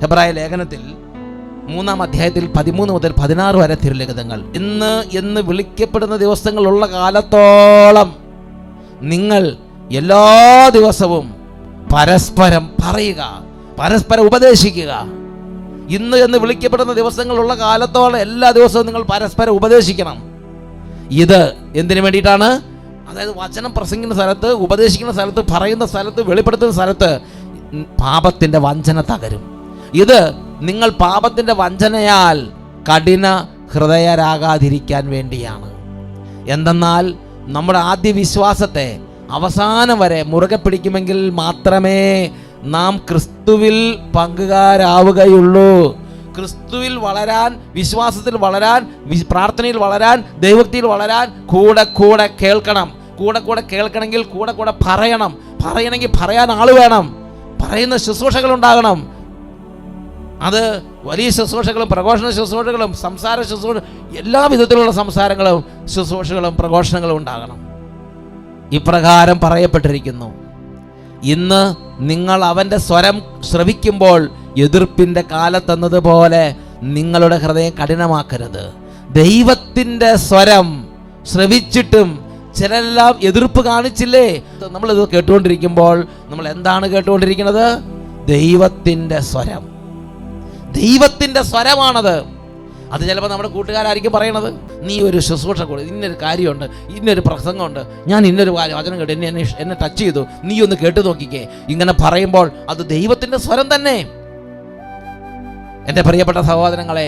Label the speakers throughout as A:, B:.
A: എബ്രായ ലേഖനത്തിൽ 3-ാം അധ്യായത്തിൽ 13 മുതൽ 16 വരെ തിരുലിഖിതങ്ങൾ, ഇന്ന് എന്ന് വിളിക്കപ്പെടുന്ന ദിവസങ്ങളുള്ള കാലത്തോളം നിങ്ങൾ എല്ലാ ദിവസവും പരസ്പരം പറയുക, പരസ്പരം ഉപദേശിക്കുക. ഇന്ന് എന്ന് വിളിക്കപ്പെടുന്ന ദിവസങ്ങളുള്ള കാലത്തോളം എല്ലാ ദിവസവും നിങ്ങൾ പരസ്പരം ഉപദേശിക്കണം. ഇത് എന്തിനു വേണ്ടിയിട്ടാണ്? അതായത് വചനം പ്രസംഗിക്കുന്ന സ്ഥലത്ത്, ഉപദേശിക്കുന്ന സ്ഥലത്ത്, പറയുന്ന സ്ഥലത്ത്, വെളിപ്പെടുത്തുന്ന സ്ഥലത്ത് പാപത്തിൻ്റെ വഞ്ചന തകരും. ഇത് നിങ്ങൾ പാപത്തിൻ്റെ വഞ്ചനയാൽ കഠിന ഹൃദയരാകാതിരിക്കാൻ വേണ്ടിയാണ്. എന്തെന്നാൽ നമ്മുടെ ആദ്യ വിശ്വാസത്തെ അവസാനം വരെ മുറുകെ പിടിക്കുമെങ്കിൽ മാത്രമേ നാം ക്രിസ്തുവിൽ പങ്കുകാരാവുകയുള്ളൂ. ക്രിസ്തുവിൽ വളരാൻ, വിശ്വാസത്തിൽ വളരാൻ, പ്രാർത്ഥനയിൽ വളരാൻ, ദൈവഭക്തിയിൽ വളരാൻ കൂടെ കൂടെ കേൾക്കണം. കൂടെ കൂടെ കേൾക്കണമെങ്കിൽ കൂടെ കൂടെ പറയണമെങ്കിൽ പറയാൻ ആൾ വേണം. പറയുന്ന ശുശ്രൂഷകൾ ഉണ്ടാകണം. അത് വലിയ ശുശ്രൂഷകളും പ്രഘോഷണ ശുശ്രൂഷകളും സംസാര ശുശ്രൂഷ, എല്ലാ വിധത്തിലുള്ള സംസാരങ്ങളും ശുശ്രൂഷകളും പ്രഘോഷണങ്ങളും ഉണ്ടാകണം. ഇപ്രകാരം പറയപ്പെട്ടിരിക്കുന്നു: ഇന്ന് നിങ്ങൾ അവൻ്റെ സ്വരം ശ്രവിക്കുമ്പോൾ എതിർപ്പിൻ്റെ കാലത്തെന്നതുപോലെ നിങ്ങളുടെ ഹൃദയം കഠിനമാക്കരുത്. ദൈവത്തിൻ്റെ സ്വരം ശ്രവിച്ചിട്ടും ചിലരെല്ലാം എതിർപ്പ് കാണിച്ചില്ലേ? നമ്മളിത് കേട്ടുകൊണ്ടിരിക്കുമ്പോൾ നമ്മൾ എന്താണ് കേട്ടുകൊണ്ടിരിക്കുന്നത്? ദൈവത്തിൻ്റെ സ്വരം. ദൈവത്തിൻ്റെ സ്വരമാണത്. അത് ചിലപ്പോൾ നമ്മുടെ കൂട്ടുകാരായിരിക്കും പറയണത്, നീ ഒരു ശുശ്രൂഷ കൂടെ, ഇന്നൊരു കാര്യമുണ്ട്, ഇന്നൊരു പ്രസംഗമുണ്ട്, ഞാൻ ഇന്നൊരു വചനം കേട്ടു, എന്നെ ടച്ച് ചെയ്തു, നീ ഒന്ന് കേട്ടു നോക്കിക്കേ. ഇങ്ങനെ പറയുമ്പോൾ അത് ദൈവത്തിൻ്റെ സ്വരം തന്നെ. എൻ്റെ പ്രിയപ്പെട്ട സഹോദരങ്ങളെ,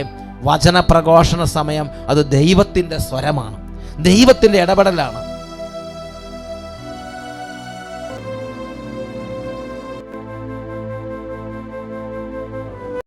A: വചന പ്രഘോഷണ സമയം അത് ദൈവത്തിൻ്റെ സ്വരമാണ്, ദൈവത്തിൻ്റെ ഇടപെടലാണ്.